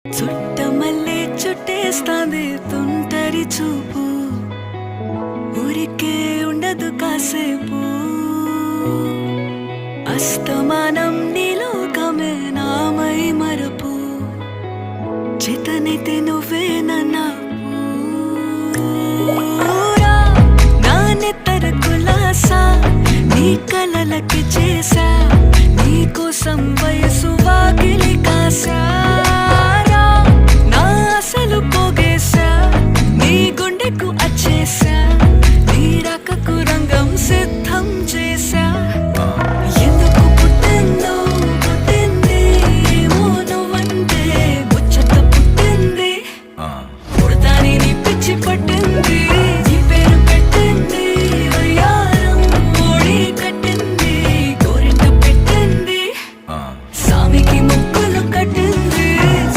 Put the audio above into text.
చుట్టమల్లే చుట్టేస్తాంది తుంటరి చూపు, ఊరికే ఉండదు కాసేపు. అస్తమానం నీలోకమే నామై మరపు, చేతనైతే నువ్వే నన్నా నానెత్తర కులాసా నీ కలలకి చేసా, నీ కోసం వయసు వాకిలి కాసా.